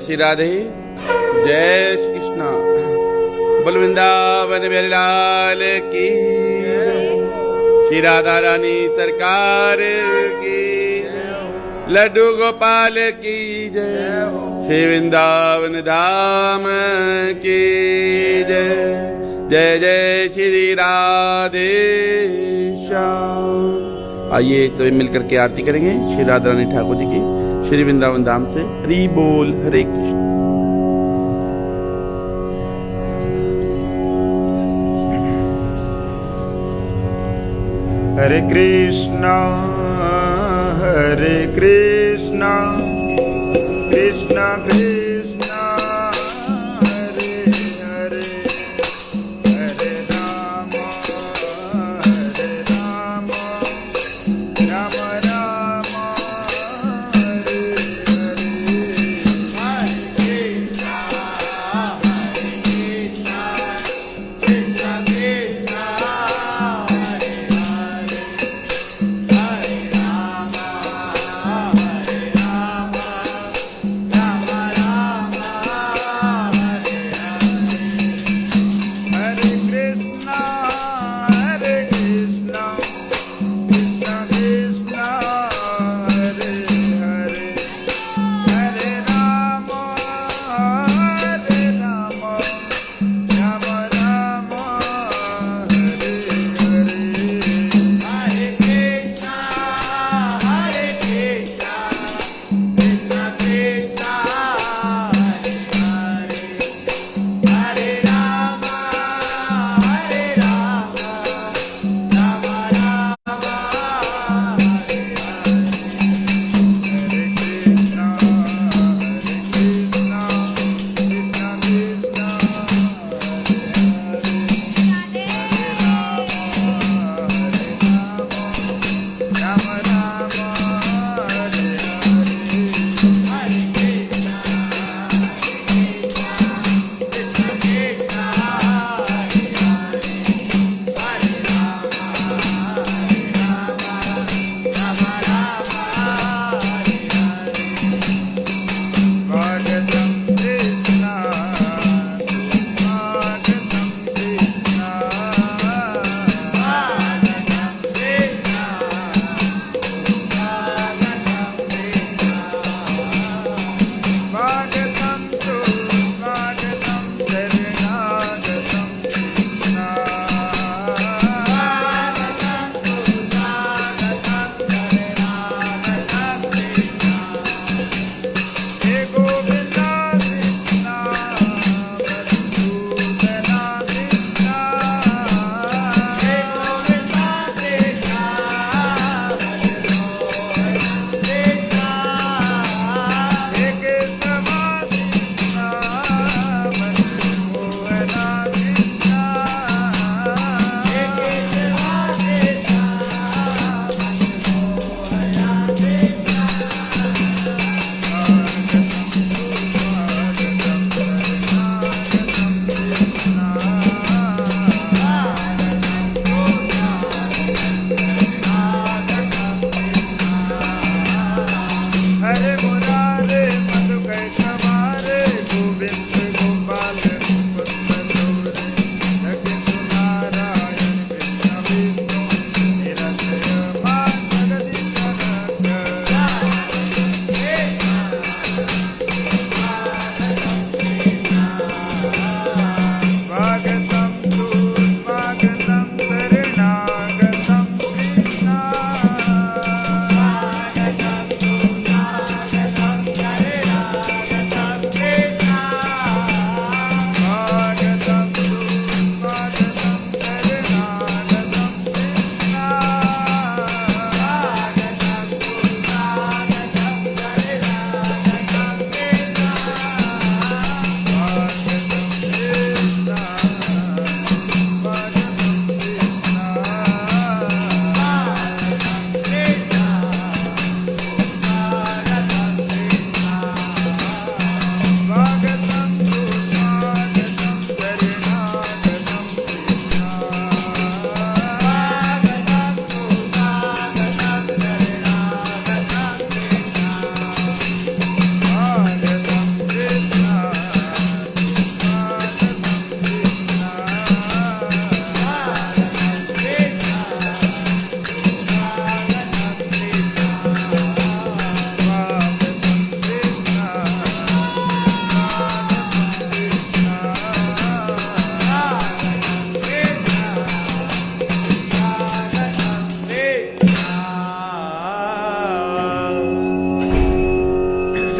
श्री राधे, जय श्री कृष्णा। बोल वृंदावन बिहारी लाल की, श्री राधा रानी सरकार की, लड्डू गोपाल की जय, श्री वृंदावन धाम की जय। जय जय श्री राधे श्याम। आइए सभी मिलकर के आरती करेंगे श्री राधा रानी ठाकुर जी की श्री वृंदावन धाम से। हरि बोल, हरे कृष्ण। हरे कृष्णा कृष्णा कृष्णा हरे हरे, हरे राम राम राम हरे हरे।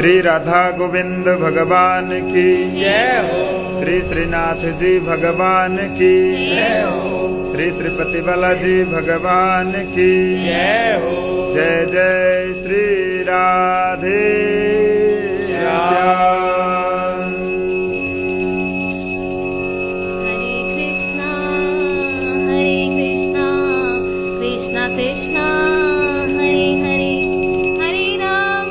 श्री राधा गोविंद भगवान की जय हो, श्री श्रीनाथ जी भगवान की जय हो, श्री श्रीपति बालाजी भगवान की जय हो। जय जय श्री राधे श्याम। हरे कृष्णा कृष्णा कृष्णा हरे हरे, हरे राम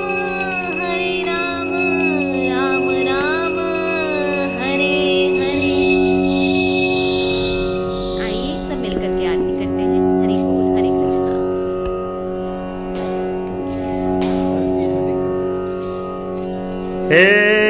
राम राम हरे हरे। आइए सब मिलकर के आरती करते हैं। हरि बोल, हरे कृष्णा। हे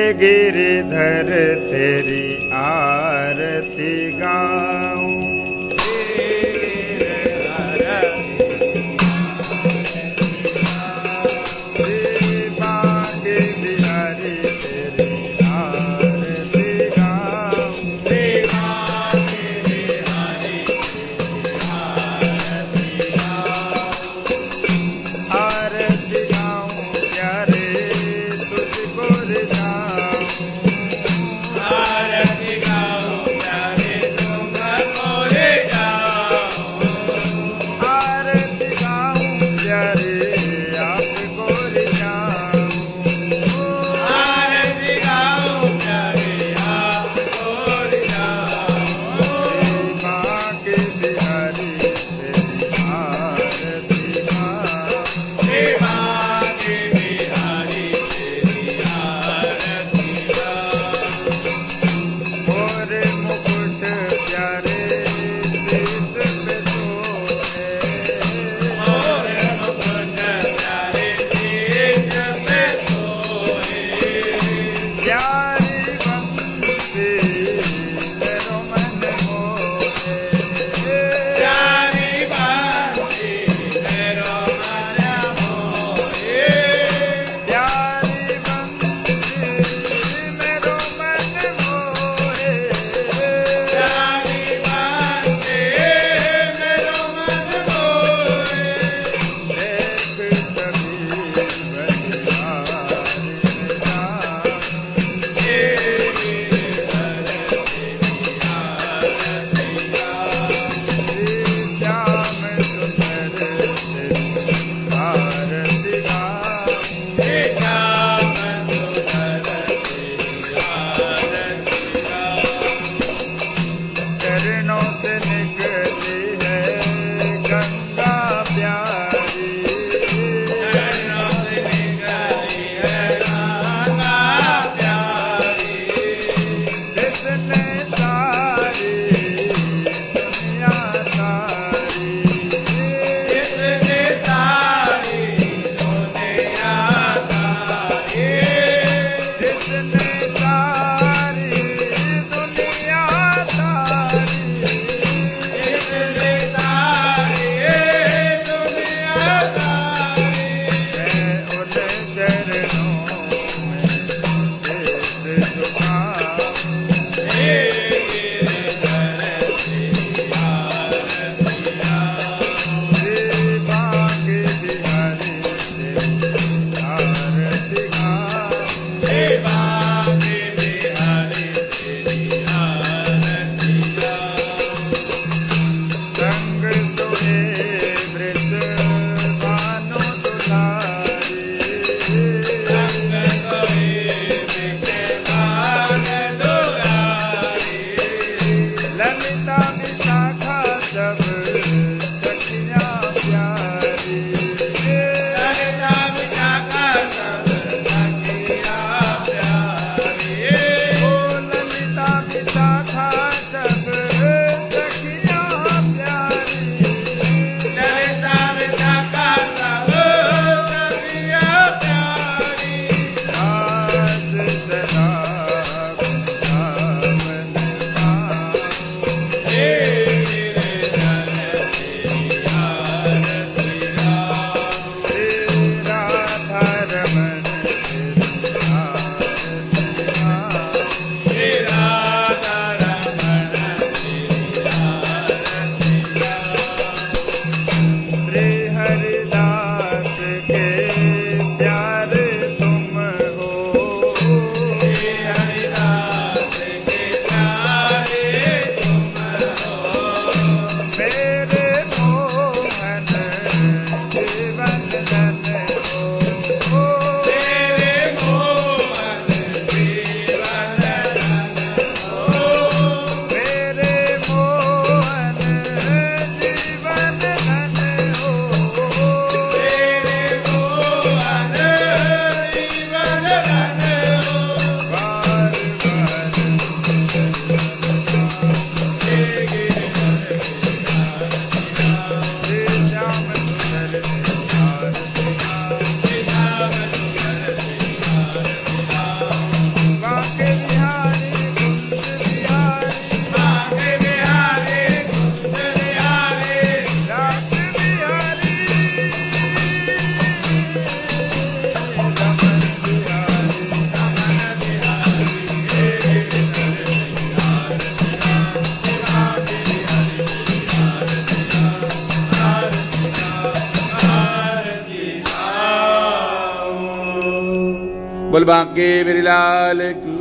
बोल बांके मेरी लाल की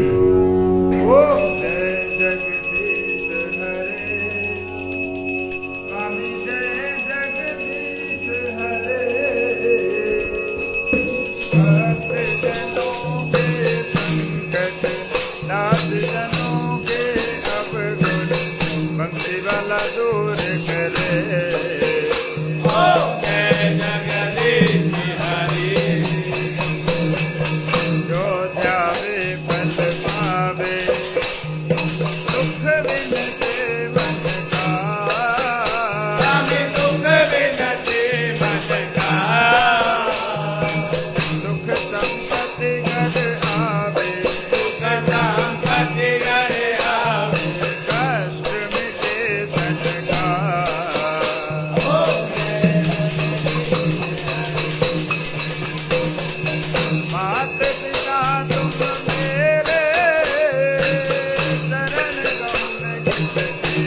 ओम जय जगदीश हरे स्वामी जय जगदीश हरे भक्त जनों के संकट नाथ जनों के अवगुण बंसी वाला दूर करे ओम जय जगदीश हरि जो ध्यावे फल पावे दुख विनते मन का स्वामी दुख विनते मन का दुख संपत्ति घर आवे दुख संपत्ति घर आवे कष्ट मिटे तन का ओम जय मात पिता तुम मेरे शरण गम किसके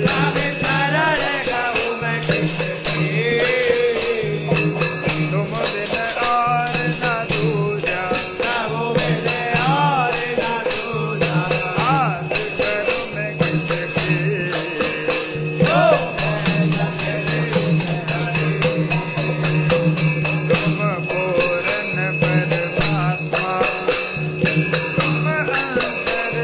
स्वामी शरण गहु मैं किसके तुम बिन और न दूजा प्रभु मिले और न दूजा हाथ करूं मैं किसके ओम जय जगदीश हरि तुम पूर्ण परमात्मा तुम अंतर्यामी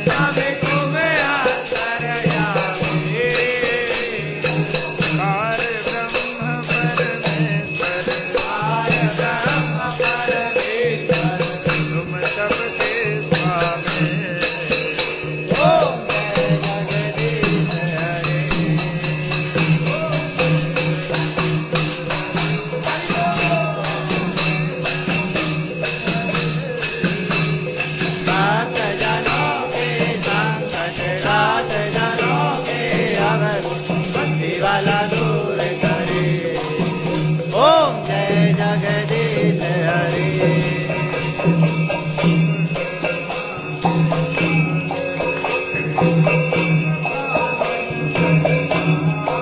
स्वामी तुम्हें आश्रयामी कार ब्रह्म परमेश्वर आय ब्रह्म परमेश्वर तुम सबके स्वामी ओम जय जगदीश हरि भक्त जनों के संकट रात जनों के अवगुण भक्ति वाला दूर करे ओम जय जगदीश हरि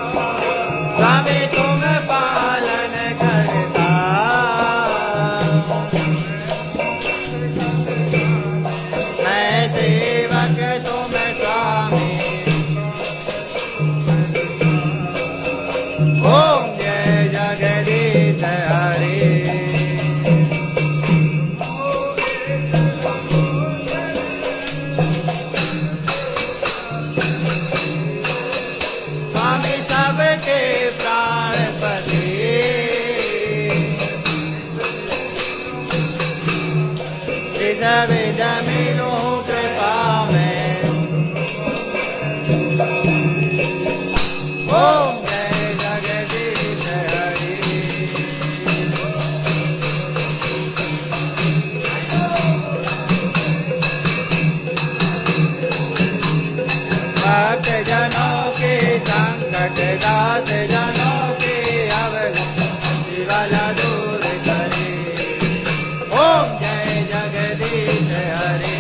स्वामी तुम पालन करता मैं सेवक तुम स्वामी ओम जय जगदीश हरि स्वामी सबके प्राणपति विध विध मिलो कृपा में ओम जय जगदीश हरि भक्त जनों के संकट दास जनों के अवगुण भक्ति वाला दूर करे ओम जय जगदीश हरि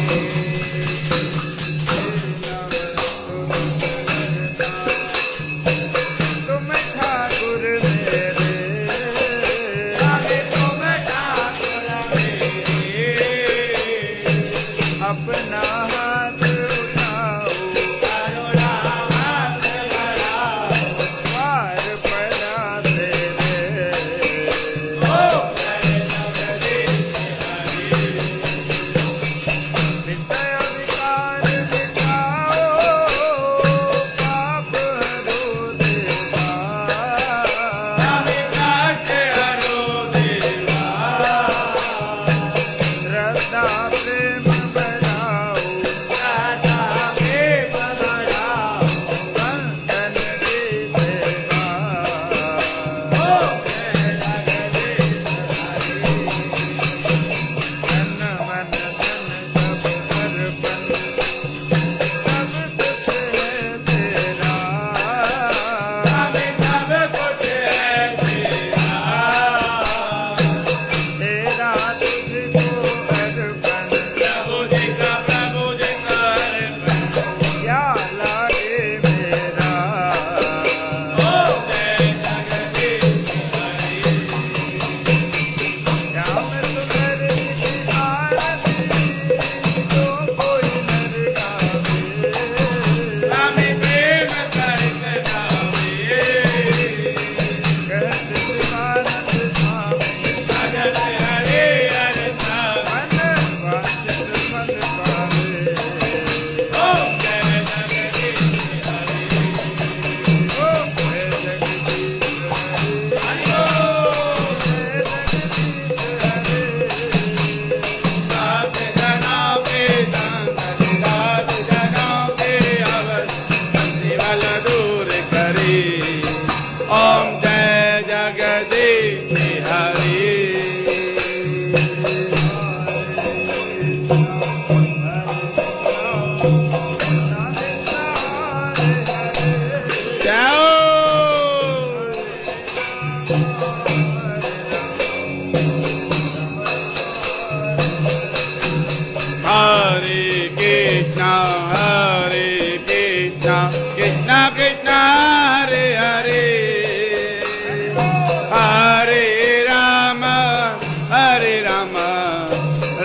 हरे राम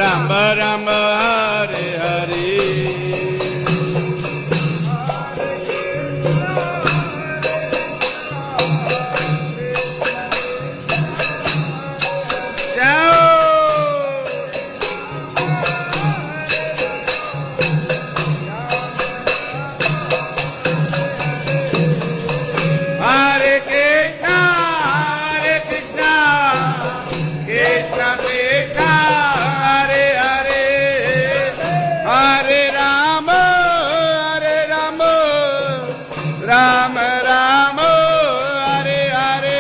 राम राम हरे हरे राम राम हरे हरे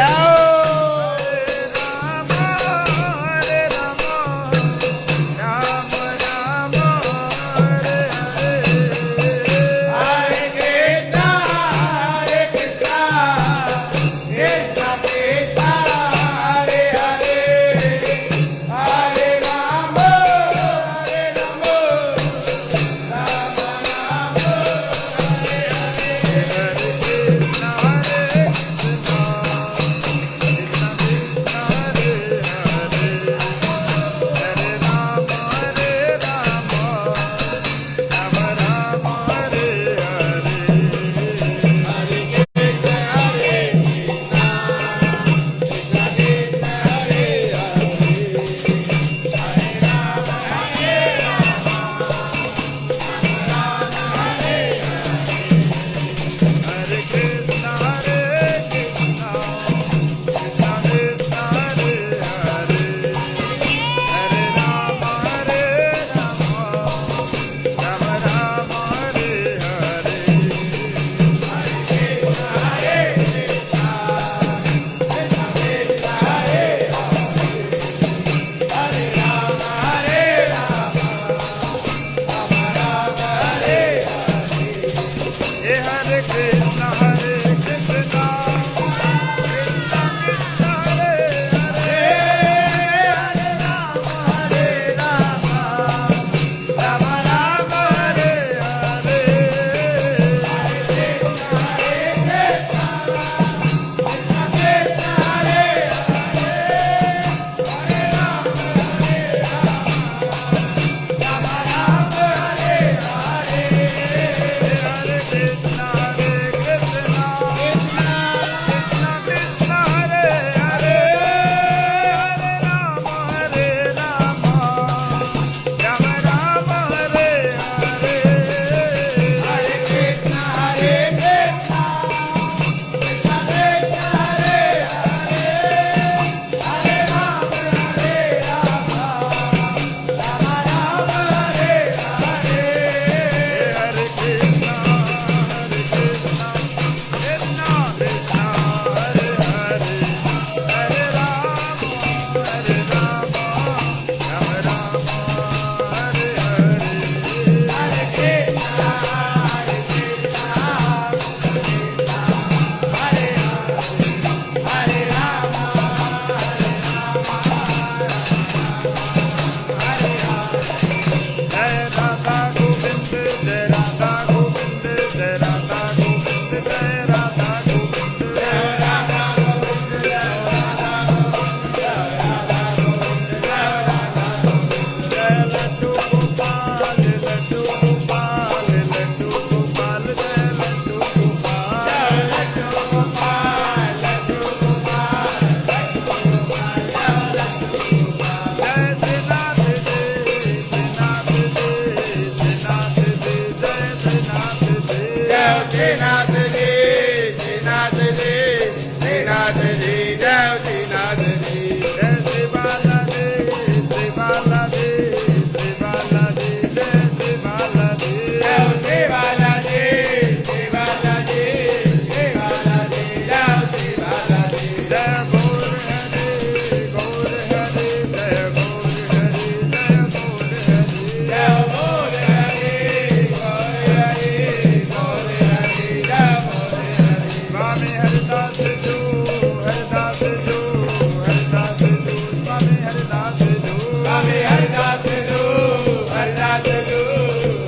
जाओ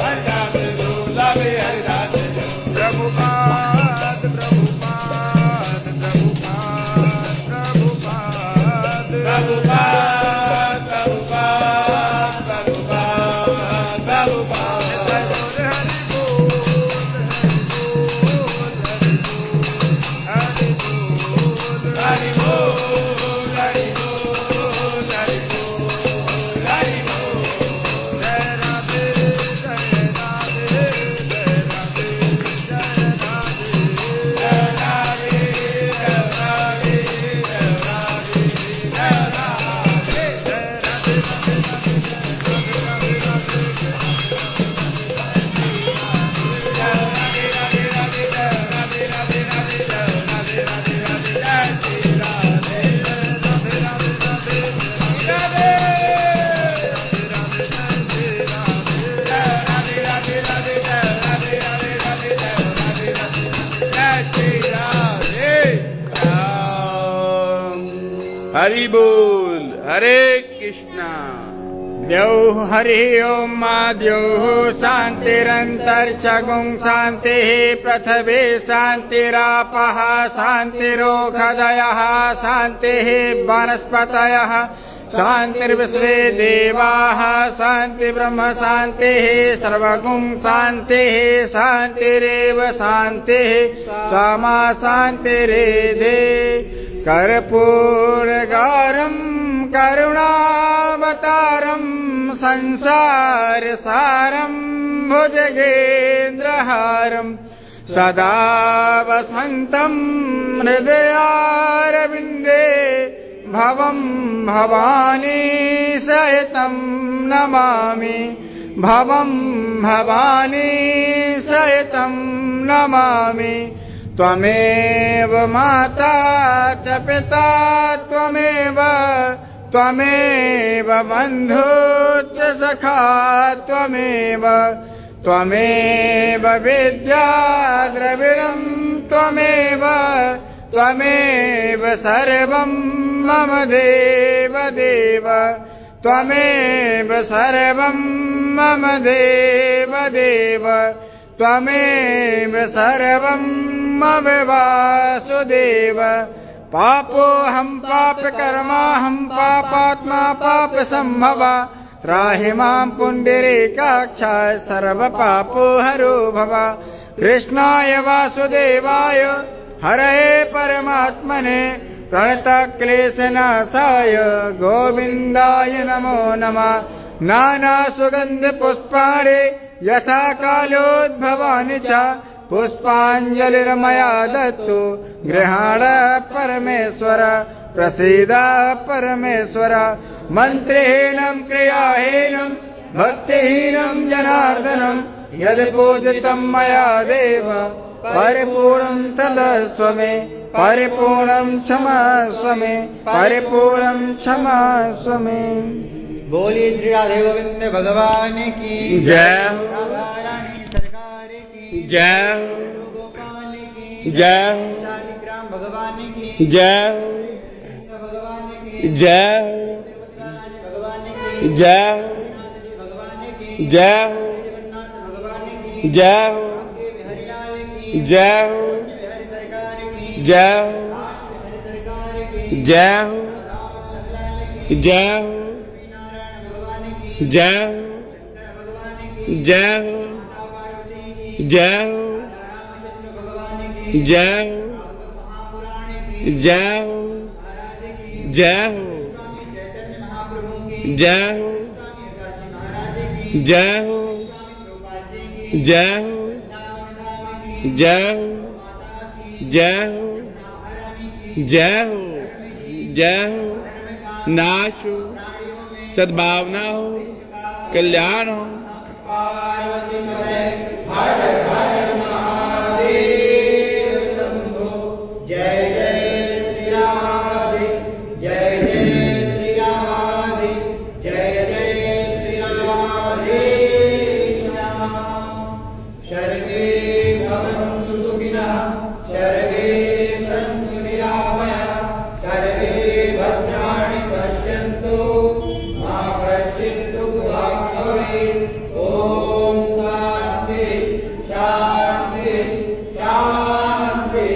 हरिदास जो लवे हरिदास जो प्रभुपाद प्रभुपाद प्रभुपाद प्रभुपाद प्रभुपाद प्रभुपाद प्रभुपाद हरि बोल हरि बोल हरि बोल हरि बोल जय राधे जय राधे जय राधे जय राधे जय राधे जय राधे जय राधे जय राधे हरि बोल हरे कृष्णा द्यौः हरिः ओम् मा द्यौः शान्तिरन्तरिक्षगुं शान्तिः पृथिवी शान्तिरापः शान्तिरोषधयः शान्तिः वनस्पतयः शान्तिर्विश्वे देवाः शान्ति ब्रह्म शान्तिः सर्वगुं शान्तिः शान्तिरेव शान्तिः सामा शान्तिरेधे कर्पूरगारं करुणावतारं संसारसारं भुजगेन्द्रहारं सदा वसन्तं हृदयारविन्दे भवं भवानी सहितं नमामि भवं भवानी सहितं नमामि त्वमेव माता च पिता त्वमेव बन्धु च सखा त्वमेव विद्या द्रविणं त्वमेव सर्वं मम देव त्वमेव सर्वं मम देव त्वमेव सर्वं मम वासुदेव पापोऽहं पापकर्माहं पापात्मा पापसम्भवा त्राहि मां पुण्डरीकाक्षाय सर्वपापोहरो भव कृष्णाय वासुदेवाय हरये परमात्मने प्रणतक्लेशनाशाय गोविन्दाय नमो नमः नानासुगन्धपुष्पाणि यथा कालोद्भवानि च पुष्पाञ्जलिर्मया दत्तु गृहाण परमेश्वर प्रसीद परमेश्वर मन्त्रहीनं क्रियाहीनं भक्तिहीनं जनार्दनं यद् पूजितं मया देव परिपूर्णं तदस्व मे परिपूर्णं क्षमस्व मे परिपूर्णं क्षमस्व मे। बोलिए श्री राधे गोविंद भगवान की जय राधा रानी सरकार की जय गोपाल की जय शालिग्राम भगवान की जय भगवान की जय भगवान की जय भगवान की जय जगन्नाथ भगवान की जय हरिलाल की जय हरि सरकार की जय हरि सरकार की जय जय नारायण भगवान की जय भगवान की जय पार्वती की जय रामचंद्र भगवान की जय महापुराण की जय महाराज की जय स्वामी चैतन्य महाप्रभु की जय स्वामी हरदास महाराज की जय स्वामी प्रभुपाद जी की जय नाम की जय माता की जय महारानी की जय जय धर्म का नाश हो सद्भावना हो कल्याण हो पार्वती मदय हर हर महादेव शंभो जय जय श्री राधे जय जय श्री राधे जय जय श्री राधे श्याम सर्वे भवन्तु सुखिनः सर्वे सन्तु निरामया सर्वे भद्राणि पश्यन्तु मा कश्चित् दुःखभाग् भवेत् ओम शांति शांति शांति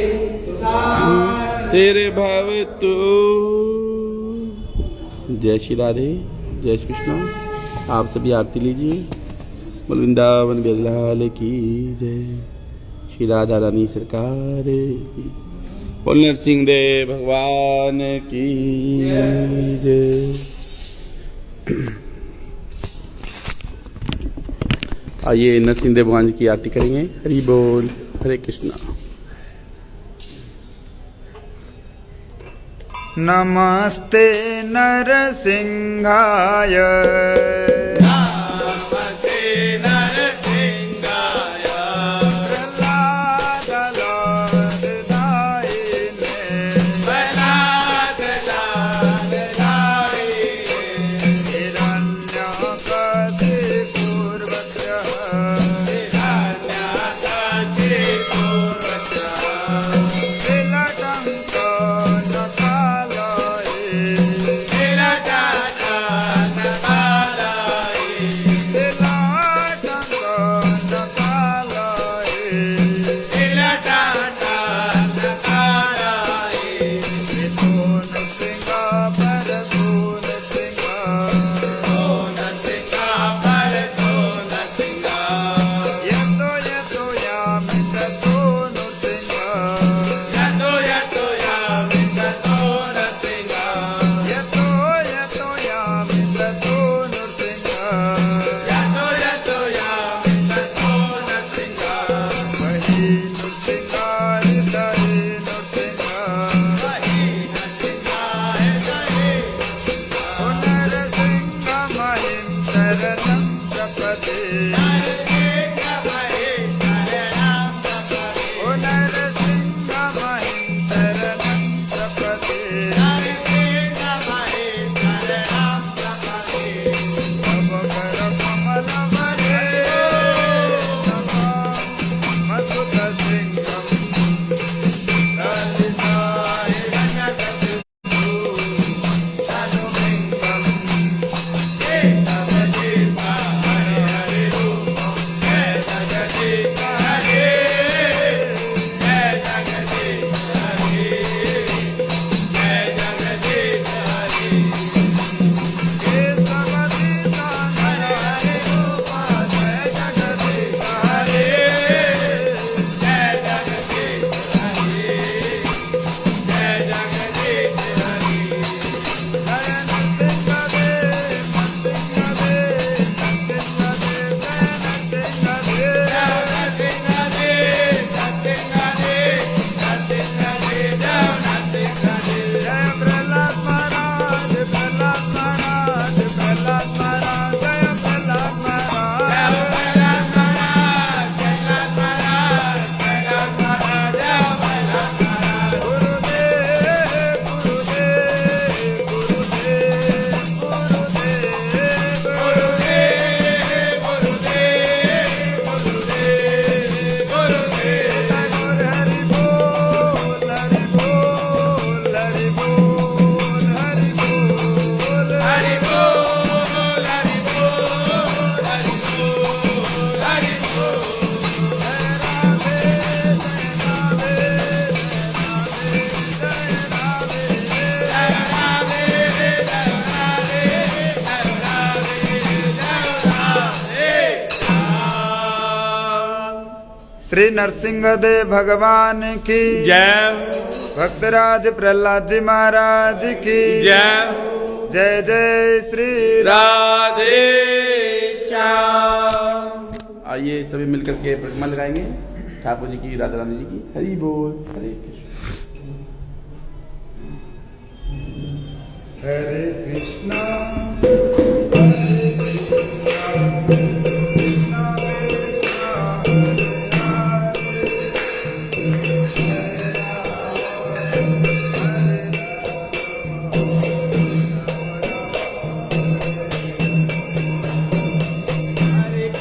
शांति। तेरे भव तू। जय श्री राधे, जय श्री कृष्ण। आप सभी आरती लीजिए। बोल वृंदावन बिहारी की जय। श्री राधा रानी सरकार की। बोल नरसिंह देव भगवान की जय। आइए नरसिंह देव भगवान जी की आरती करेंगे। हरि बोल, हरे कृष्णा। नमस्ते नरसिंहाय नमस्ते नरसिंहाय प्रह्लादलादायिने प्रह्लादलादायिने हिरण्यकशिपूर्वत्रः श्री नरसिंहदेव भगवान की जय। भक्तराज प्रहलाद जी महाराज की जय। जय जय श्री राधे श्याम। आइए सभी मिलकर के प्रतिमा लगाएंगे ठाकुर जी की, राधा रानी जी की। हरि बोल, हरे कृष्ण। हरे कृष्णा Hare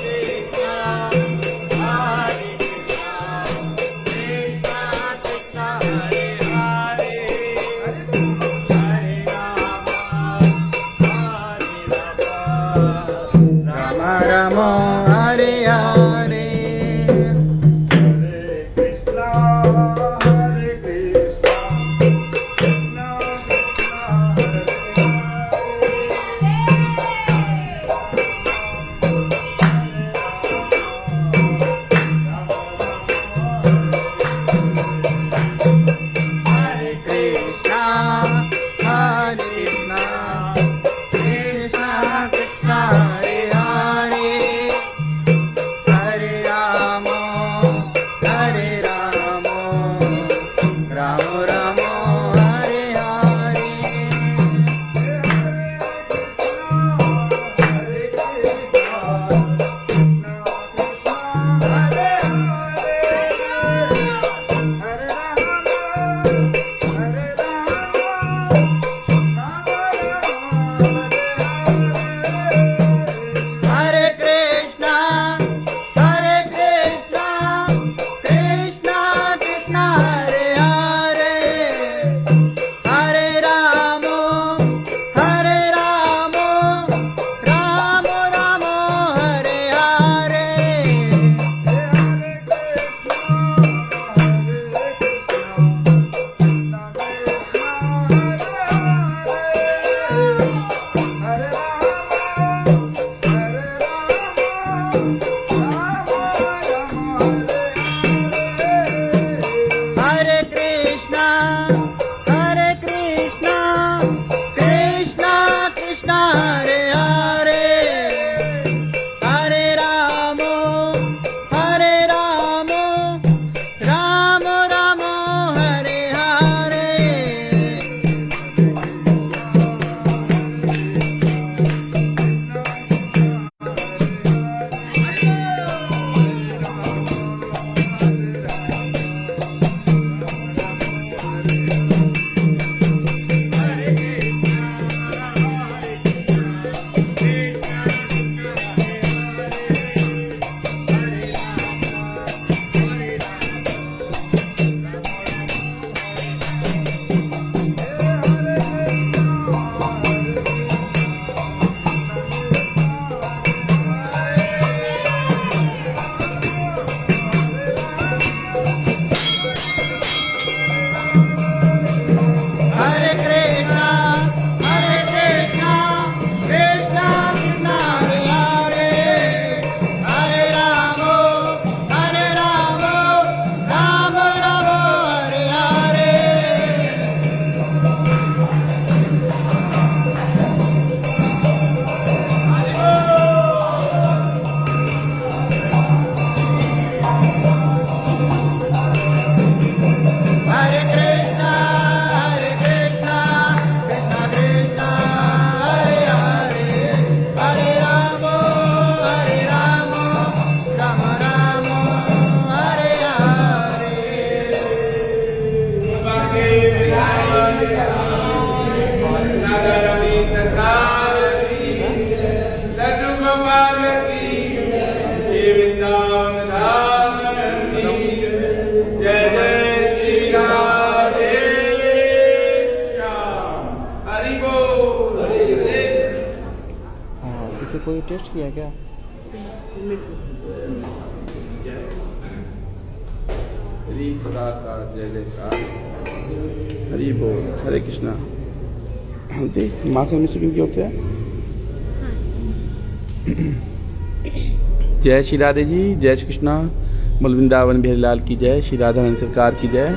वृंदावन धाम की जय जय श्री राधे श्याम। हरि बोल। हाँ, किसी कोई टेस्ट किया क्या? हरि सदा का जय जयकार। हरि बोल। हरे कृष्णा। जी माखन मिश्र की ओर से जय श्री राधे जी, जय श्री कृष्णा। बोल वृंदावन बिहारी लाल की जय, श्री राधा रानी सरकार की जय।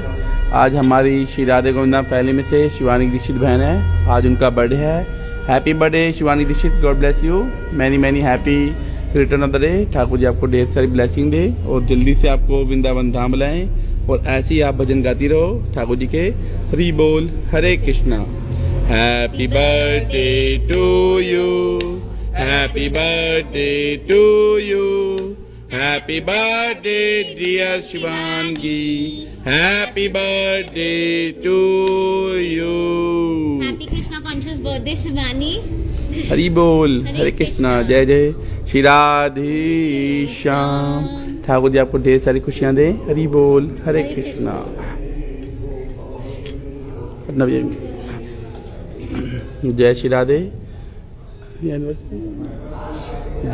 आज हमारी श्री राधे गोविंदा फैमिली में से शिवानी दीक्षित बहन है, आज उनका बर्थडे है। Happy birthday Shivani Dikshit, god bless you, many many happy return of the day. Thakur ji आपको ढेर सारी ब्लेसिंग दे और जल्दी से आपको वृंदावन धाम बुलाएं और ऐसे ही आप भजन गाती रहो ठाकुर जी के। हरि बोल। Hare Krishna. Happy birthday to you, happy birthday to you, happy birthday dear Shivangi, happy birthday to you. Happy Krishna conscious birthday Shivani. Hari बोल। हरे कृष्णा। जय जय श्री राधे श्याम। ठाकुर जी आपको ढेर सारी खुशियां दे। हरि बोल। हरे कृष्णा। जय श्री राधे।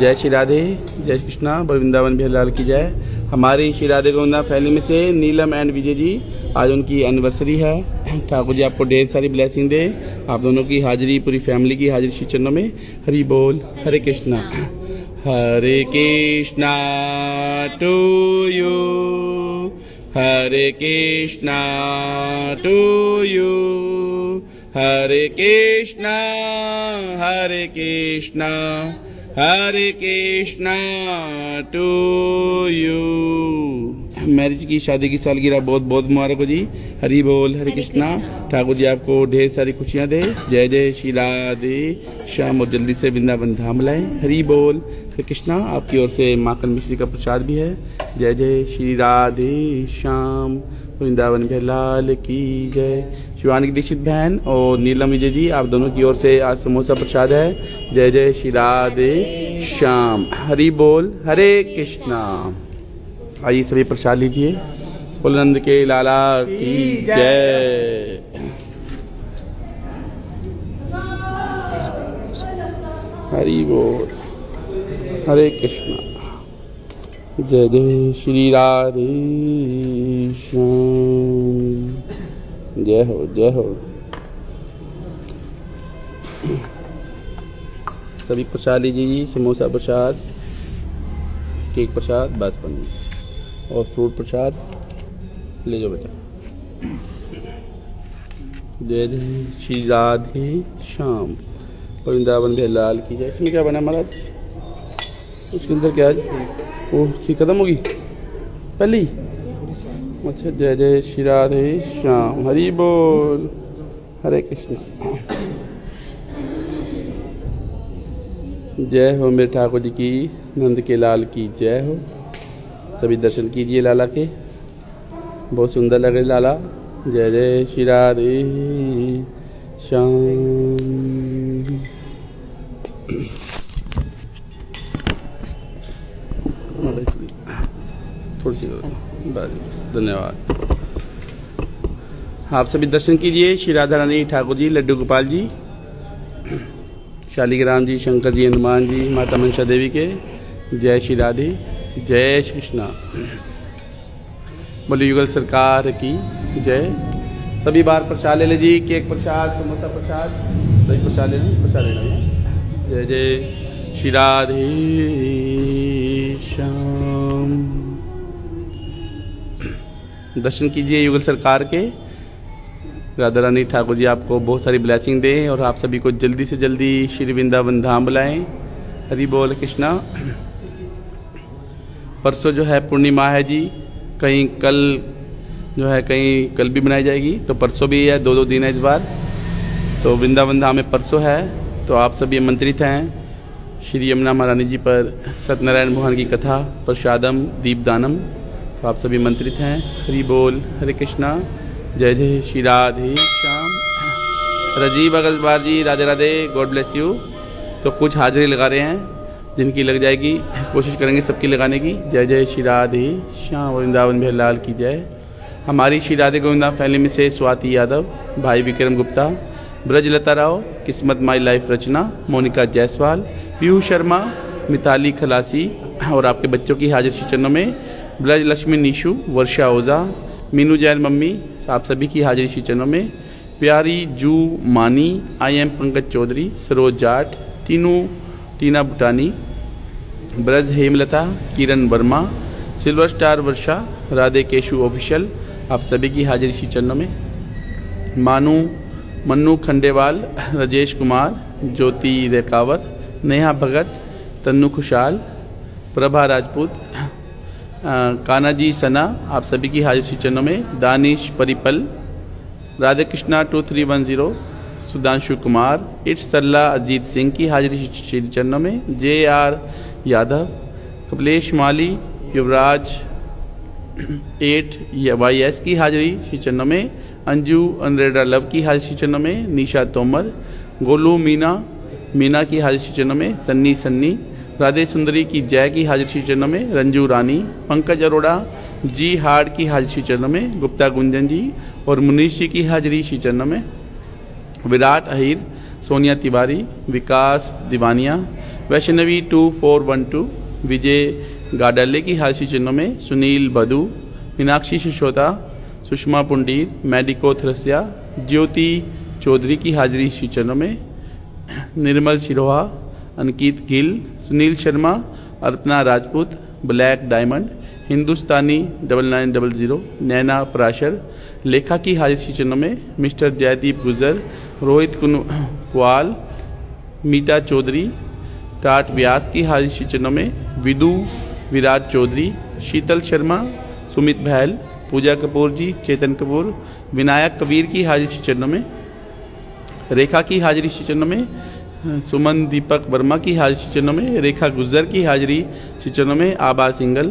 जय श्री राधे, जय कृष्णा। वृंदावन बिहारी लाल की जय। हमारी श्री राधे गोविंदा फैमिली में से नीलम एंड विजय जी, आज उनकी एनिवर्सरी है। ठाकुर जी आपको ढेर सारी ब्लेसिंग दे। आप दोनों की हाजिरी, पूरी फैमिली की हाजिरी श्री चरणों में। हरि बोल। Hare Krishna. Hare Krishna to you, Hare Krishna to you, Hare Krishna, Hare Krishna, Hare Krishna to you. Marriage की, शादी की सालगिरह बहुत बहुत मुबारक हो जी। हरि बोल। हरे कृष्णा। ठाकुर जी आपको ढेर सारी खुशियां दे। जय जय श्री राधे श्याम और जल्दी से वृंदावन धाम लाएं। हरि बोल। हरे कृष्णा। आपकी ओर से माखन मिश्री का प्रसाद भी है। जय जय श्री राधे श्याम। वृंदावन बिहारी लाल की जय। शिवानी दीक्षित बहन और नीलम विजय जी, आप दोनों की ओर से आज समोसा प्रसाद है। जय जय श्री राधे श्याम। हरि बोल। हरे कृष्णा। आइए सभी प्रसाद लीजिए। बुलंद के लाला की जय। हरि बोल। हरे कृष्णा। जय जय श्री राधे श्याम। जय हो, जय हो। सभी प्रसाद लीजिए जी। समोसा प्रसाद, केक प्रसाद, बासपनी और फ्रूट प्रसाद ले जाओ बेटा। जय जय श्री राधे श्याम। वृंदावन बिहारी लाल की जय। इसमें क्या बना महाराज? उसके अंदर क्या है? वो खीर खत्म होगी पहली। अच्छा। जय जय श्री राधे श्याम। हरि बोल। हरे कृष्ण। जय हो मेरे ठाकुर जी की, नंद के लाल की जय हो। सभी दर्शन कीजिए लाला के, बहुत सुंदर लग रहे लाला। जय जय श्री राधे श्याम। थोड़ी सी बस, धन्यवाद। आप सभी दर्शन कीजिए। श्री राधा रानी, ठाकुर जी, लड्डू गोपाल जी, शालिग्राम जी, शंकर जी, हनुमान जी, माता मनसा देवी के। जय श्री राधे। जय श्री कृष्णा। बोले युगल सरकार की जय। सभी बार प्रसाद ले लीजिए। केक प्रसाद, समोसा प्रसाद, सभी प्रसाद ले लीजिए। प्रसाद लेना। जय जय श्री राधे श्याम। दर्शन कीजिए युगल सरकार के। राधा रानी ठाकुर जी आपको बहुत सारी ब्लेसिंग दें और आप सभी को जल्दी से जल्दी श्री वृंदावन धाम बुलाएं। हरि बोल कृष्णा। परसों जो है पूर्णिमा है जी, कहीं कल जो है कहीं कल भी बनाई जाएगी, तो परसों भी है, दो दिन है इस बार। तो वृंदावन धाम में परसों है, तो आप सभी आमंत्रित हैं। श्री यमुना महारानी जी पर सत्यनारायण भगवान की कथा, प्रसादम, दीपदानम, तो आप सभी आमंत्रित हैं। हरि बोल। हरे कृष्णा। जय जय Shri Radhe Shyam. Rajeev Agarwal ji, Radhe Radhe, god bless you. तो कुछ हाजिरी लगा रहे हैं जिनकी लग जाएगी कोशिश करेंगे सबकी लगाने की। जय जय श्री राधे श्याम वृंदावन बिहारी लाल की जय। हमारी श्री राधे गोविंदा फैमिली में से स्वाति यादव, भाई विक्रम गुप्ता, ब्रजलता राव, किस्मत माई लाइफ रचना, मोनिका जायसवाल, पीयूष शर्मा, मिताली खलासी और आपके बच्चों की हाजिर श्री चरणों में। ब्रज लक्ष्मी निशु, वर्षा ओझा, मीनू जैन मम्मी, आप सभी की हाजिर श्री चरणों में। प्यारी जू मानी, I am Pankaj Chaudhary, Saroj Jat, Tina Bhutani, Braj Hemlata, Kiran Verma, silver star Varsha, Radhe Keshu official, आप सभी की हाजिर श्री चरणों में। मन्नू खंडेवाल, राजेश कुमार, ज्योति रेकावर, नेहा भगत, तन्नू खुशाल, प्रभा राजपूत, कानाजी सना, आप सभी की हाजिर श्री चरणों में। दानिश परिपल, राधे कृष्णा 2310, सुधांशु कुमार, इट्स सल्ला अजीत सिंह की हाजिरी श्री चरणों में। JR यादव, कपिलेश माली, युवराज 8YS की हाजिरी श्री चरणों में। अंजू अनरेडा लव की हाजिरी श्री चरणों में। निशा तोमर, गोलू मीना की हाजिरी श्री चरणों में। सन्नी, राधे सुंदरी की जय की हाजिर श्री चरणों में। रंजू रानी, पंकज अरोड़ा, जी हार्ड की हाजिर श्री चरणों में। गुप्ता गुंजन जी और मुनीष जी की हाजिरी श्री चरणों में। विराट अहिर, सोनिया तिवारी, विकास दिवानिया, वैष्णवी 2412, विजय गाडल्ले की हाजिर श्री चरणों में। सुनील बधू, मीनाक्षी सिसोदा, सुषमा पुंडीर, मेडिको थरसिया, ज्योति चौधरी की हाजिरी श्री चरणों में। निर्मल सिरोहा, अंकित गिल, सुनील शर्मा, अर्पना राजपूत, ब्लैक डायमंड, हिंदुस्तानी 9900, नैना पराशर, लेखा की हाजिर श्री चरणों में। मिस्टर जयदीप गुजर, रोहित कुनवाल, मीटा चौधरी, टाट व्यास की हाजिर श्री चरणों में। विदु विराज चौधरी, शीतल शर्मा, सुमित बहल, पूजा कपूर जी, चेतन कपूर, विनायक कबीर की हाजिर श्री चरणों में। रेखा की हाजिरी श्री चरणों में। सुमन दीपक वर्मा की हाजिरी श्री चरणों में। रेखा गुजर की हाजिरी श्री चरणों में। आबा सिंगल,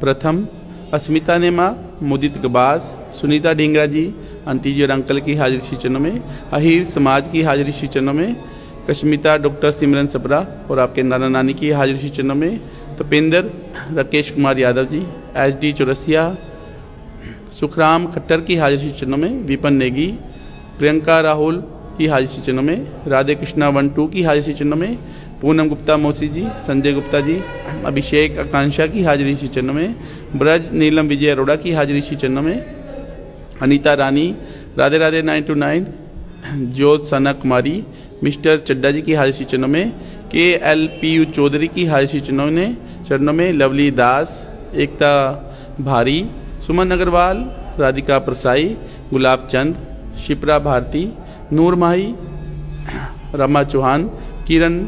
प्रथम, अस्मिता नेमा, मुदित गबाज, सुनीता ढींगरा जी, आंटी जी और अंकल की हाजिरी श्री चरणों में। अहिर समाज की हाजिरी श्री चरणों में। कश्मिता डॉक्टर सिमरन सपरा और आपके नाना नानी की हाजिरी श्री चरणों में। तपेंद्र राकेश कुमार यादव जी, SD चौरसिया, सुखराम खट्टर की हाजिरी श्री चरणों में। विपन नेगी, प्रियंका राहुल की हाजिर श्री चरणों में। राधे कृष्णा 12 की हाजिर श्री चरणों में। पूनम गुप्ता मौसी जी, संजय गुप्ता जी, अभिषेक आकांक्षा की हाजिरी श्री चरणों में। ब्रज नीलम विजय अरोड़ा की हाजिरी श्री चरणों में। अनीता रानी, राधे राधे 929, ज्योत सना कुमारी, मिस्टर चड्डा जी की हाजिर श्री चरणों में। KLPU चौधरी की हाजिर श्री चरणों में। लवली दास, एकता भारी, सुमन अग्रवाल, राधिका प्रसाई, गुलाब चंद, शिप्रा भारती, नूर माही, रमा चौहान, किरण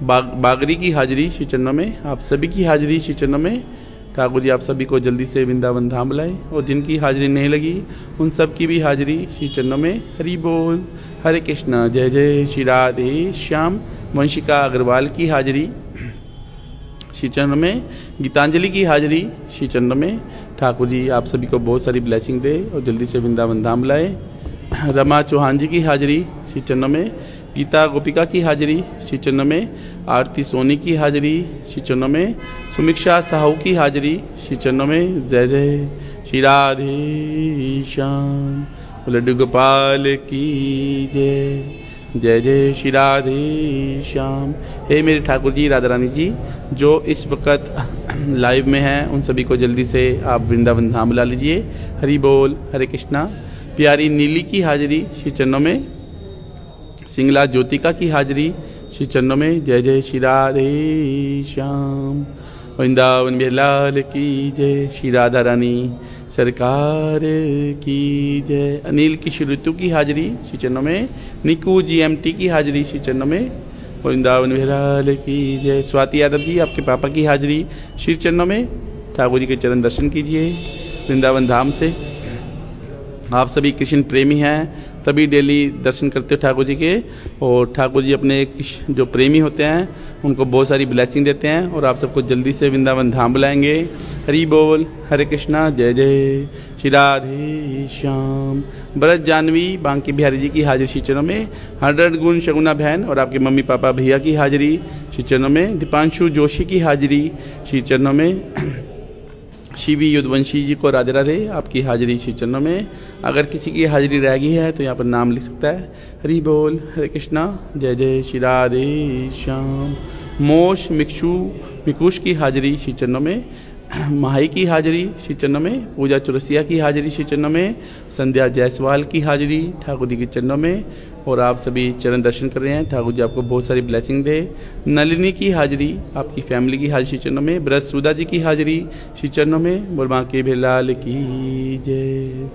बागरी की हाजिरी श्री चरणों में। आप सभी की हाजिरी श्री चरणों में। ठाकुर जी आप सभी को जल्दी से वृंदावन धाम लाए और जिनकी हाजिरी नहीं लगी उन सब की भी हाजिरी श्री चरणों में। हरि बोल, हरे कृष्णा, जय जय श्री राधे श्याम। वंशिका अग्रवाल की हाजिरी श्री चरणों में। गीतांजलि की हाजिरी श्री चरणों में। ठाकुर जी आप सभी को बहुत सारी ब्लेसिंग दे और जल्दी से वृंदावन धाम लाए। रमा चौहान जी की हाजिरी श्री चरणों में। गीता गोपिका की हाजिरी श्री चरणों में। आरती सोनी की हाजिरी श्री चरणों में। सुमीक्षा साहू की हाजिरी श्री चरणों में। जय जय श्री राधे श्याम, लड्डू गोपाल की जय। जय जय श्री राधे श्याम। हे मेरे ठाकुर जी, राधा रानी जी, जो इस वक्त लाइव में हैं उन सभी को जल्दी से आप वृंदावन धाम ला लीजिए। हरि बोल, हरे कृष्णा। प्यारी नीली की हाजिरी श्री चरणों में। सिंगला ज्योतिका की हाजिरी श्री चरणों में। जय जय श्री राधे श्याम, वृंदावन बिहारी लाल की जय। श्री राधा रानी सरकार की जय। अनिल की ऋतु की हाजिरी श्री चरणों में। निकू GMT की हाजिरी श्री चरणों में। वृंदावन बिहारी लाल की जय। स्वाति यादव जी आपके पापा की हाजिरी श्री चरणों में। ठाकुर जी के चरण दर्शन कीजिए वृंदावन धाम से। आप सभी कृष्ण प्रेमी हैं तभी डेली दर्शन करते हो ठाकुर जी के, और ठाकुर जी अपने जो प्रेमी होते हैं उनको बहुत सारी ब्लेसिंग देते हैं और आप सबको जल्दी से वृंदावन धाम बुलाएंगे। हरि बोल। हरे कृष्णा। जय जय श्री राधे श्याम। भरत जानवी बांके बिहारी जी की हाजिरी श्री चरणों में। 100 गुण शगुना बहन और आपके मम्मी पापा भैया की हाजिरी श्री चरणों में। दीपांशु जोशी की हाजिरी श्री चरणों में। शिवी युद्धवंशी जी को राधे राधे, आपकी हाजिरी श्री चरणों में। अगर किसी की हाजिरी रह गई है तो यहाँ पर नाम लिख सकता है। हरि बोल। हरे कृष्णा। जय जय श्री राधे श्याम। मोश मिकुश की हाजिरी श्री चरणों में। माही की हाजिरी श्री चरणों में। पूजा चौरसिया की हाजिरी श्री चरणों में। संध्या जायसवाल की हाजिरी ठाकुर जी के चरणों में। और आप सभी चरण दर्शन कर रहे हैं। ठाकुर जी आपको बहुत सारी ब्लेसिंग दे। नलिनी की हाजिरी, आपकी फैमिली की हाजिरी श्री चरणों में। ब्रज सुधा जी की हाजिरी श्री चरणों में। बोल बांके भेलाल की जय।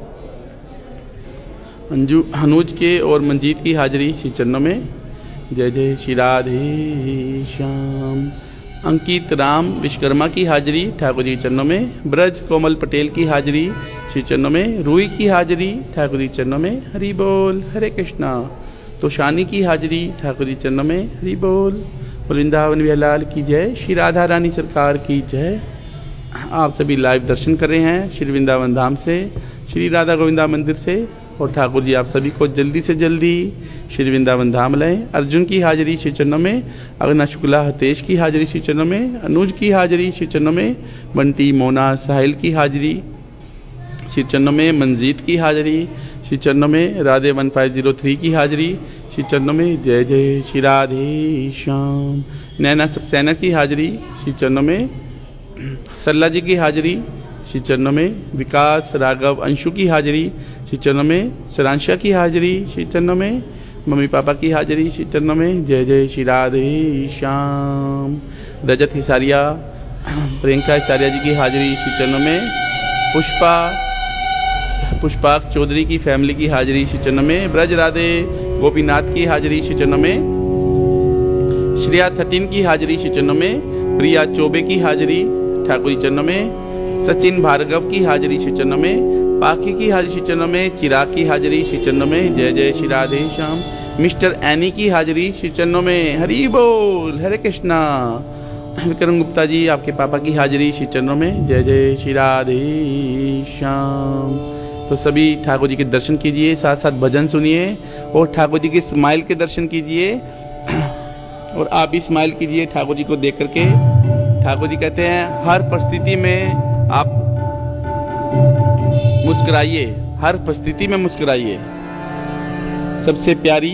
अनुज के और मंजीत की हाजिरी श्री चरणों में। जय जय श्री राधे श्याम। अंकित राम विश्वकर्मा की हाजिरी ठाकुर जी चरणों में। ब्रज कोमल पटेल की हाजिरी श्री चरणों में। रूई की हाजिरी ठाकुर जी चरणों में। हरि बोल। हरे कृष्णा। तोशानी की हाजिरी ठाकुर जी चरणों में। हरि बोल। वृंदावन विलाल की जय। श्री राधा रानी सरकार की जय। आप सभी लाइव दर्शन कर रहे हैं श्री वृंदावन धाम से, श्री राधा गोविंदा मंदिर से। और ठाकुर जी आप सभी को जल्दी से जल्दी श्री वृंदावन धाम लाएं। अर्जुन की हाजिरी श्री चरणों में। अगना शुक्ला हतेश की हाजिरी श्री चरणों में। अनुज की हाजिरी श्री चरणों में। बंटी मोना साहिल की हाजिरी श्री चरणों में। मंजीत की हाजिरी श्री चरणों में। राधे 1503 की हाजिरी श्री चरणों में। जय जय श्री राधे श्याम। नैना सक्सेना की हाजिरी श्री चरणों में। सल्ला जी की हाजिरी श्री चरणों में। विकास राघव अंशु की हाजिरी श्री चरणों में। सरांशा की हाजिरी श्री चरणों में। मम्मी पापा की हाजिरी श्री चरणों में। जय जय श्री राधे श्याम। रजत हिसारिया प्रियंका हिसारिया जी की हाजिरी श्री चरणों में। पुष्पाक चौधरी की फैमिली की हाजिरी श्री चरणों में। ब्रज राधे गोपीनाथ की हाजिरी श्री चरणों में। श्रेया 13 की हाजिरी श्री चरणों में। प्रिया चौबे की हाजिरी ठाकुर जी चरणों में। सचिन भार्गव की हाजिरी श्री चरणों में। पाखी की हाजिरी श्री चरणों में। चिराग की हाजिरी श्री चरणों में। जय जय श्री राधे श्याम। मिस्टर एनी की हाजिरी श्री चरणों में। हरि बोल। हरे कृष्णा। विक्रम गुप्ता जी आपके पापा की हाजिरी श्री चरणों में। जय जय श्री राधे श्याम। तो सभी ठाकुर जी के दर्शन कीजिए, साथ साथ भजन सुनिए और ठाकुर जी की स्माइल के दर्शन कीजिए। और आप भी स्माइल कीजिए ठाकुर जी को देख करके। ठाकुर जी कहते हैं हर परिस्थिति में आप मुस्कुराइए, हर परिस्थिति में मुस्कुराइए। सबसे प्यारी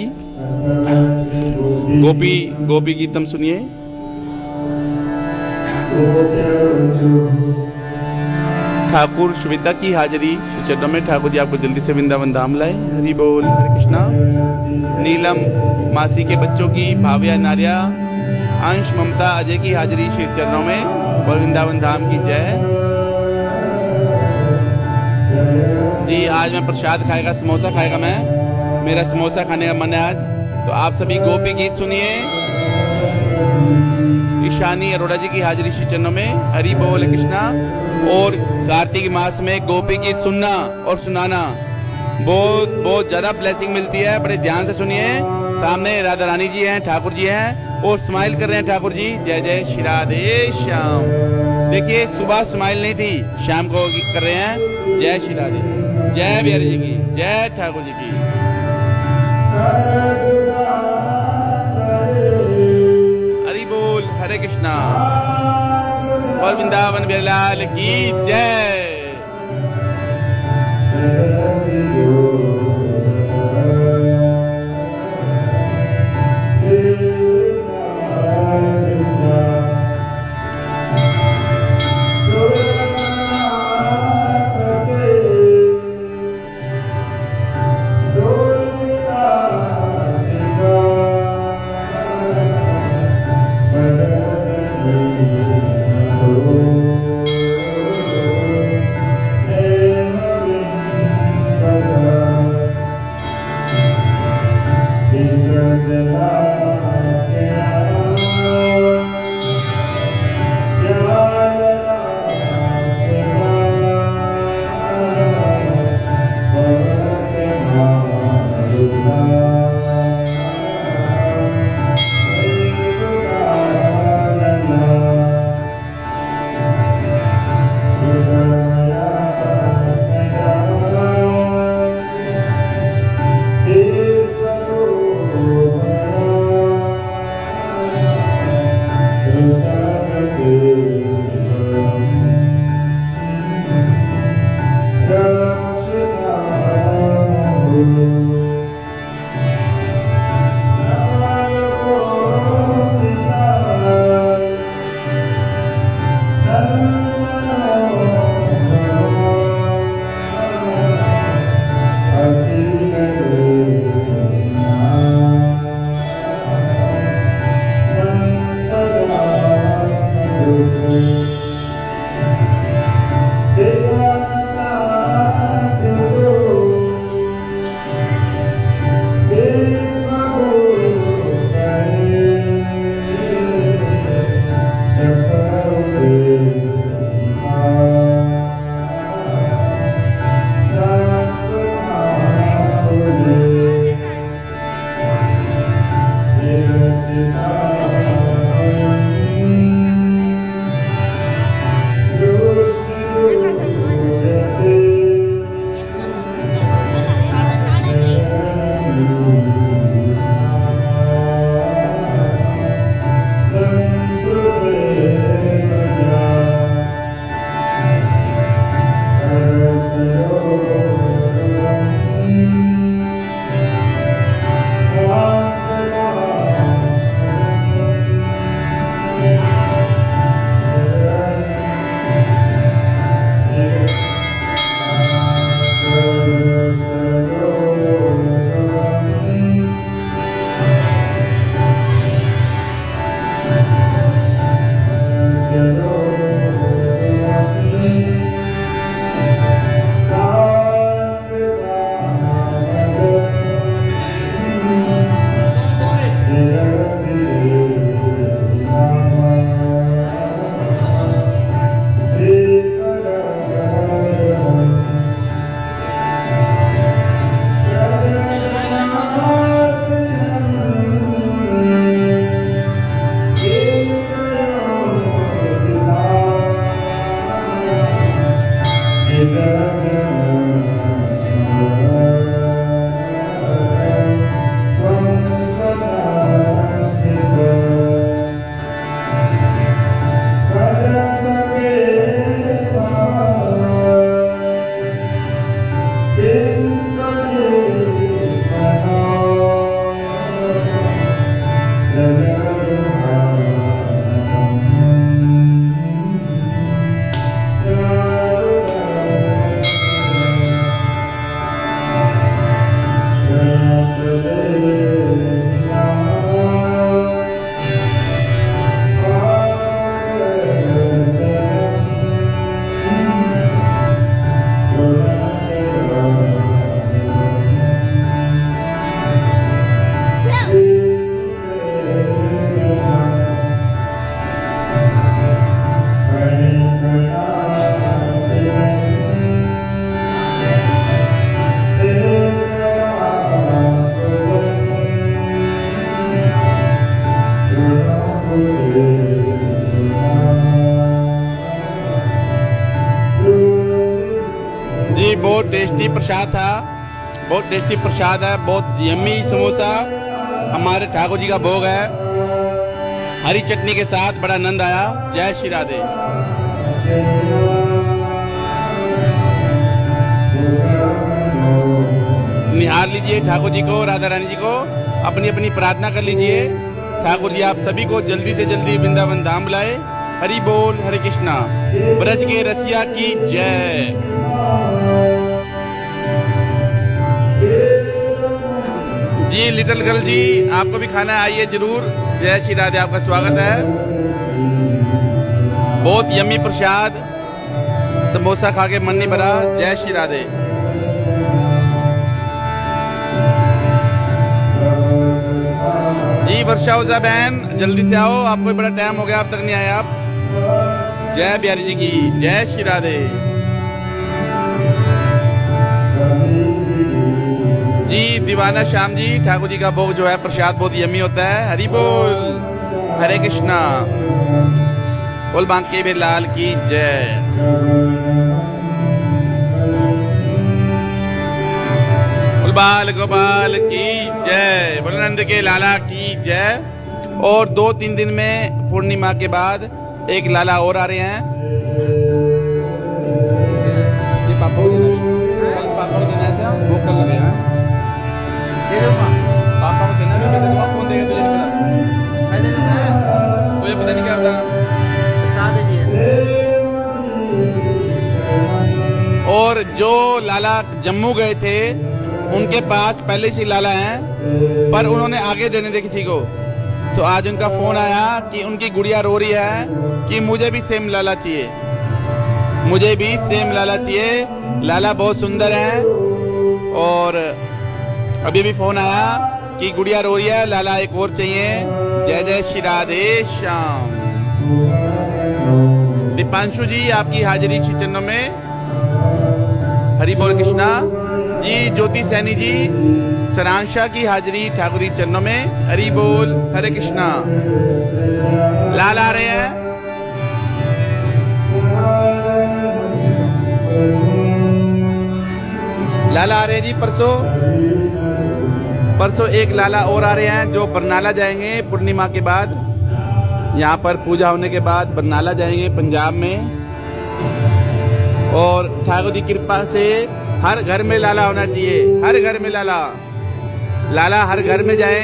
गोपी गीतम सुनिए। ठाकुर सुविधा की हाजिरी श्री चरणों में। ठाकुर जी आपको जल्दी से वृंदावन धाम लाए। हरि बोल। हरे कृष्णा। नीलम मासी के बच्चों की भाव्या नारिया अंश ममता अजय की हाजिरी श्री चरणों में। और वृंदावन धाम की जय। जी आज मैं प्रसाद खाएगा, समोसा खाएगा। मेरा समोसा खाने का मन है आज। तो आप सभी गोपी गीत सुनिए। ईशानी अरोड़ा जी की हाजिरी श्री चरणों में। हरि बोल कृष्णा। और कार्तिक मास में गोपी गीत सुनना और सुनाना बहुत ज्यादा ब्लेसिंग मिलती है। बड़े ध्यान से सुनिए। सामने राधा रानी जी हैं, ठाकुर जी हैं और स्माइल कर रहे हैं ठाकुर जी। जय जय श्री राधे श्याम। देखिए सुबह स्माइल नहीं थी, शाम को कर रहे हैं। जय श्री राधे। जय बिहारी जी की जय। ठाकुर जी की हरि बोल। हरे कृष्णा। और वृंदावन बिहारी की जय। Bye. जी बहुत टेस्टी प्रसाद था, बहुत टेस्टी प्रसाद है, बहुत यम्मी समोसा हमारे ठाकुर जी का भोग है। हरी चटनी के साथ बड़ा आनंद आया। जय श्री राधे। निहार लीजिए ठाकुर जी को, राधा रानी जी को, अपनी अपनी प्रार्थना कर लीजिए। ठाकुर जी आप सभी को जल्दी से जल्दी वृंदावन धाम बुलाए। हरि बोल, हरे कृष्णा। ब्रज के रसिया की जय। जी लिटिल गर्ल जी, आपको भी खाना आइए जरूर। जय श्री राधे, आपका स्वागत है। बहुत यम्मी प्रसाद, समोसा खा के मन नहीं भरा। जय श्री राधे। जी वर्षा ओझा बहन जल्दी से आओ, आपको बड़ा टाइम हो गया, अब तक नहीं आए आप। जय बिहारी जी की जय श्री राधे। जी दीवाना श्याम जी, ठाकुर जी का भोग जो है प्रसाद बहुत यम्मी होता है। हरि बोल, हरे कृष्णा। बोल बांके भी लाल की जय। बोल बाल गोपाल की जय। बोल नंद के लाला की जय। और 2-3 दिन में पूर्णिमा के बाद एक लाला और आ रहे हैं। ये पापा को देना है, वो कर लगे हैं। दे दूंगा, पापा को देना भी, कौन देगा तुझे नहीं पता? मैं दे दूंगा। मुझे पता नहीं क्या होता। प्रसाद दीजिए। और जो लाला जम्मू गए थे उनके पास पहले से लाला हैं, पर उन्होंने आगे देने दे किसी को। तो आज उनका फोन आया कि उनकी गुड़िया रो रही है कि मुझे भी सेम लाला चाहिए, मुझे भी सेम लाला चाहिए। लाला बहुत सुंदर है। और अभी भी फोन आया कि गुड़िया रो रही है, लाला एक और चाहिए। जय जय श्री राधे श्याम। दीपांशु जी आपकी हाजिरी श्री चरणों में। हरि बोल कृष्णा जी। ज्योति सैनी जी, सरांशा की हाजिरी ठाकुर जी चरणों में। हरि बोल, हरे कृष्णा। लाल आ रहे हैं। लाला आ रहे हैं जी। परसों एक लाला और आ रहे हैं जो बरनाला जाएंगे पूर्णिमा के बाद। यहाँ पर पूजा होने के बाद बरनाला जाएंगे पंजाब में। और ठाकुर जी कृपा से हर घर में लाला होना चाहिए, हर घर में लाला। लाला हर घर में जाए,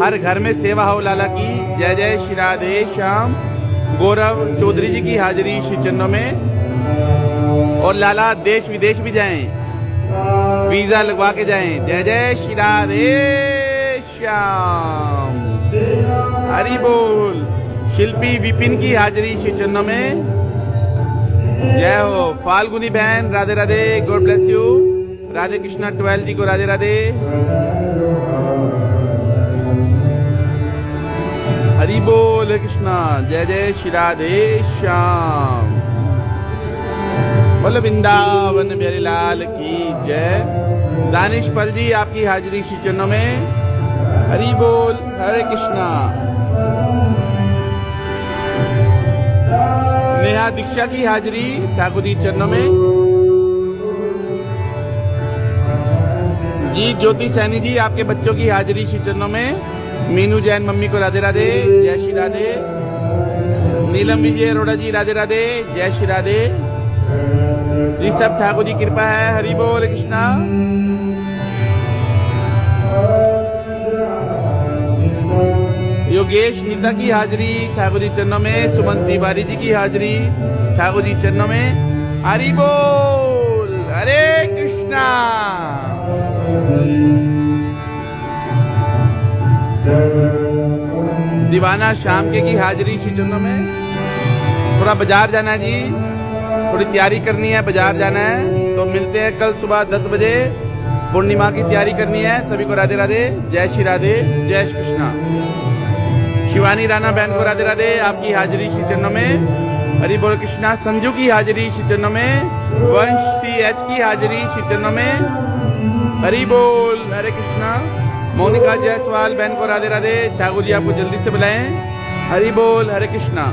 हर घर में सेवा हो लाला की। जय जय श्री राधे श्याम। गौरव चौधरी जी की हाजिरी श्री चरणों में। और लाला देश विदेश भी जाएं, वीजा लगवा के जाएं। जय जय श्री राधे श्याम। हरि बोल। शिल्पी विपिन की हाजिरी श्री चरणों में। जय हो। फाल्गुनी बहन Radhe Radhe, god bless you. Radhe Krishna 12 जी को राधे राधे। हरि बोल कृष्णा। जय जय श्री राधे श्याम। बोलो वृंदावन बिहारी लाल की जय। दानिश पल जी आपकी हाजिरी श्री चरणों में। हरि बोल, हरे कृष्णा। नेहा दीक्षा की हाजिरी ठाकुर जी चरणों में। अजीत ज्योति सैनी जी, आपके बच्चों की हाजिरी श्री चरणों में। मीनू जैन मम्मी को राधे राधे, जय श्री राधे। नीलम विजय अरोड़ा जी राधे राधे, जय श्री राधे। ऋषभ ठाकुर जी कृपा है, हरि बोल कृष्णा। योगेश नीता की हाजिरी ठाकुर जी चरणों में। सुमन तिवारी जी की हाजिरी ठाकुर जी चरणों में, हरि बोल, हरे कृष्णा। दीवाना शाम के की हाजिरी श्री चरणों में। थोड़ा बाजार जाना है जी, थोड़ी तैयारी करनी है, बाजार जाना है, तो मिलते हैं कल सुबह 10 बजे। पूर्णिमा की तैयारी करनी है। सभी को राधे राधे, जय श्री राधे, जय श्री कृष्णा। शिवानी राणा बहन को राधे राधे, आपकी हाजिरी श्री चरणों में, हरि बोल कृष्णा। संजू की हाजिरी श्री चरणों में। वंश CH की हाजिरी श्री चरणों में, हरि बोल, हरे कृष्णा। मोनिका जायसवाल बहन को राधे राधे, ठाकुर जी आपको जल्दी से बुलाएं, हरि बोल, हरे कृष्णा।